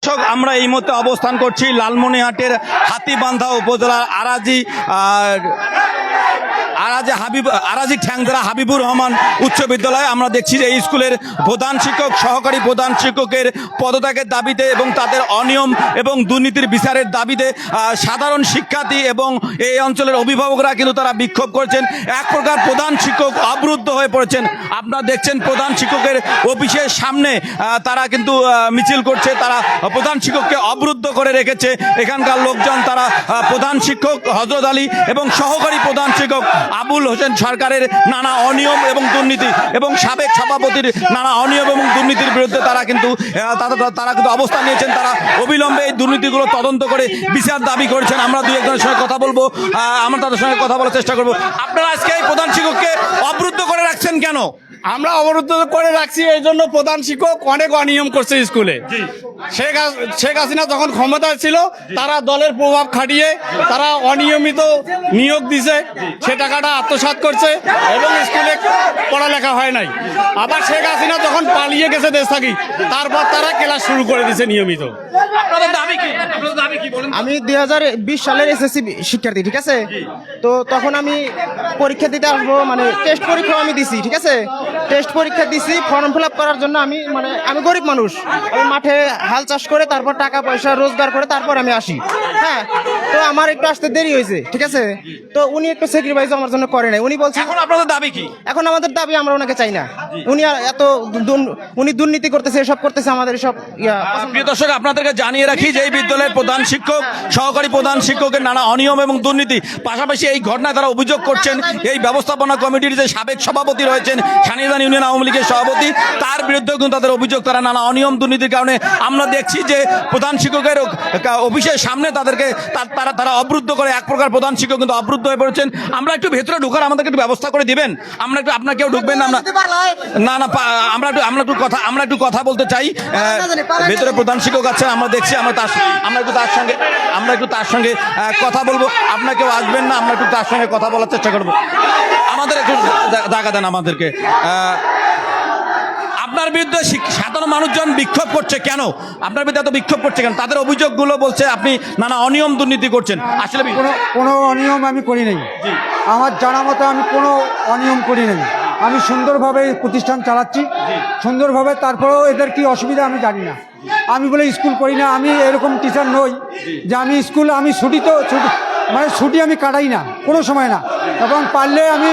দর্শক, আমরা এই মুহূর্তে অবস্থান করছি লালমনিরহাটের হাতীবান্ধা উপজেলার আরাজি ঠ্যাংদরা হাবিবুর রহমান উচ্চ বিদ্যালয়ে। আমরা দেখছি যে এই স্কুলের প্রধান শিক্ষক, সহকারী প্রধান শিক্ষকের পদত্যাগের দাবিতে এবং তাদের অনিয়ম এবং দুর্নীতির বিচারের দাবিতে সাধারণ শিক্ষার্থী এবং এই অঞ্চলের অভিভাবকরা কিন্তু তারা বিক্ষোভ করছেন। এক প্রকার প্রধান শিক্ষক অবরুদ্ধ হয়ে পড়েছেন। আপনারা দেখছেন প্রধান শিক্ষকের অফিসের সামনে তারা কিন্তু মিছিল করছে, তারা প্রধান শিক্ষককে অবরুদ্ধ করে রেখেছে। এখানকার লোকজন তারা প্রধান শিক্ষক হযরত আলী এবং সহকারী প্রধান শিক্ষক আবুল হোসেন সরকারের নানা অনিয়ম এবং দুর্নীতি এবং সাবেক সভাপতির নানা অনিয়ম এবং দুর্নীতির বিরুদ্ধে তারা কিন্তু অবস্থান নিয়েছেন। তারা অবিলম্বে এই দুর্নীতিগুলো তদন্ত করে বিচার দাবি করেছেন। আমরা দুই একজনের সঙ্গে কথা বলবো, আমরা তাদের সঙ্গে কথা বলার চেষ্টা করবো। আপনারা আজকে এই প্রধান শিক্ষককে অবরুদ্ধ করে রাখছেন কেন? আমরা অবরুদ্ধ করে রাখছি এই জন্য, প্রধান শিক্ষক অনেক অনিয়ম করছে স্কুলে। শেখ হাসিনা যখন ক্ষমতায় ছিল তারা দলের প্রভাব খাটিয়ে তারা অনিয়মিত নিয়োগ দিছে, সে টাকাটা আত্মসাৎ করছে এবং স্কুলে পড়ালেখা হয় নাই। আবার শেখ হাসিনা যখন পালিয়ে গেছে দেশ থাকি, তারপর তারা ক্লাস শুরু করে দিছে নিয়মিত। আপনাদের দাবি কি? আমি 2020 সালের এসএসসি শিক্ষার্থী, ঠিক আছে? তো তখন আমি পরীক্ষা দিতে আসবো, মানে টেস্ট পরীক্ষা আমি দিছি, ঠিক আছে? টেস্ট পরীক্ষা দিছি, ফর্ম ফিল আপ করার জন্য আমি গরিব মানুষ, আমি মাঠে হাল চাষ করে তারপর টাকা পয়সা রোজগার করে তারপর আমি আসি। হ্যাঁ, তো আমার একটু আসতে দেরি হয়েছে, ঠিক আছে? তো উনি একটু স্যাক্রিফাইস আমার জন্য করে নাই। উনি বলছে এখন আপনাদের দাবি কি? এখন আমাদের দাবি, আমরা ওনাকে চাই না। উনি আর এত উনি দুর্নীতি করতেছে, এসব করতেছে, আমাদের সব প্রিয় দর্শক, আপনাদেরকে জানিয়ে রাখি যে এই বিদ্যালয়ের প্রধান শিক্ষক, সহকারী প্রধান শিক্ষকের নানা অনিয়ম এবং দুর্নীতি, পাশাপাশি এই ঘটনায় তারা অভিযোগ করছেন এই ব্যবস্থাপনা কমিটির যে সাবেক সভাপতি রয়েছেন, সানিয়াজান ইউনিয়ন আওয়ামী লীগের সভাপতি, তার বিরুদ্ধেও কিন্তু তাদের অভিযোগ, তারা নানা অনিয়ম দুর্নীতির কারণে আমরা দেখছি যে প্রধান শিক্ষকের অফিসের সামনে তাদেরকে তারা অবরুদ্ধ করে। এক প্রকার প্রধান শিক্ষক কিন্তু অবরুদ্ধ হয়ে পড়েছেন। আমরা একটু ভেতরে ঢোকার আমাদেরকে একটু ব্যবস্থা করে দিবেন। আমরা একটু, আপনার কেউ ঢুকবেন না? আমরা একটু কথা বলতে চাই। ভেতরে প্রধান শিক্ষক আছেন, আমরা দেখছি, আমরা একটু তার সঙ্গে কথা বলবো। আপনার কেউ আসবেন না, আমরা একটু তার সঙ্গে কথা বলার চেষ্টা করবো। আমাদের একটু জায়গা দেন আমাদেরকে। আপনার বিরুদ্ধে সাধারণ মানুষজন বিক্ষোভ করছে কেন? আপনার বিরুদ্ধে এত বিক্ষোভ করছে কেন? তাদের অভিযোগগুলো বলছে আপনি নানা অনিয়ম দুর্নীতি করছেন। আসলে কোনো অনিয়ম আমি করি নাই। আমার জানা মতো আমি কোনো অনিয়ম করি নাই। আমি সুন্দরভাবে প্রতিষ্ঠান চালাচ্ছি, সুন্দরভাবে। তারপরেও এদের কি অসুবিধা আমি জানি না। আমি বলে স্কুল করি না, আমি এরকম টিচার নই যে আমি স্কুল, আমি ছুটি আমি কাটাই না কোনো সময় না। এবং পারলে আমি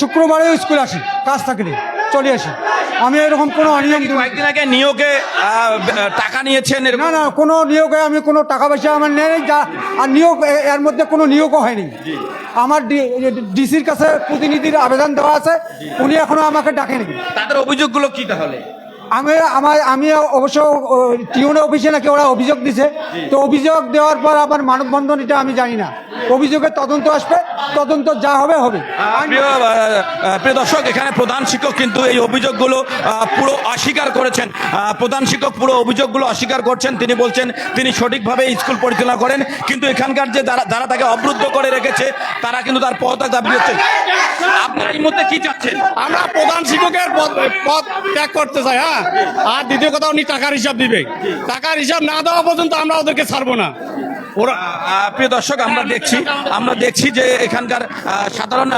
শুক্রবারেও স্কুল আসি, কাজ থাকলে চলে আসি। আমি এরকম কোনো অনিয়ম। কয়েকদিন আগে নিয়োগে টাকা নিয়েছেন? না, কোনো নিয়োগে আমি কোনো টাকা পয়সা আমার নেই। আর নিয়োগ, এর মধ্যে কোনো নিয়োগও হয়নি। আমার ডিসির কাছে প্রতিনিধির আবেদন দেওয়া আছে, উনি এখনো আমাকে ডাকেনি। তাদের অভিযোগগুলো কি তাহলে? আমি অবশ্য টিউনের অফিসে নাকি ওরা অভিযোগ দিছে। তো অভিযোগ দেওয়ার পর আবার মানববন্ধন, এটা আমি জানি না। অভিযোগের তদন্ত আসবে, তদন্ত যা হবে হবে। প্রিয় দর্শক, এখানে প্রধান শিক্ষক কিন্তু এই অভিযোগগুলো পুরো অস্বীকার করেছেন। প্রধান শিক্ষক পুরো অভিযোগগুলো অস্বীকার করছেন। তিনি বলছেন তিনি সঠিকভাবে স্কুল পরিচালনা করেন, কিন্তু এখানকার যে যারা তাকে অবরুদ্ধ করে রেখেছে তারা কিন্তু তার পদত্যাগ দাবি করছেন। আপনারা এই মুহূর্তে কি চাচ্ছেন? আমরা প্রধান শিক্ষকের পদ ত্যাগ করতে চাই। হ্যাঁ, আর দ্বিতীয় কথা, উনি টাকার হিসাব দিবে। টাকার হিসাব না দেওয়া পর্যন্ত আমরা ওদেরকে ছাড়বো না। প্রিয় দর্শক, আমরা দেখছি যে এখানকার সাধারণ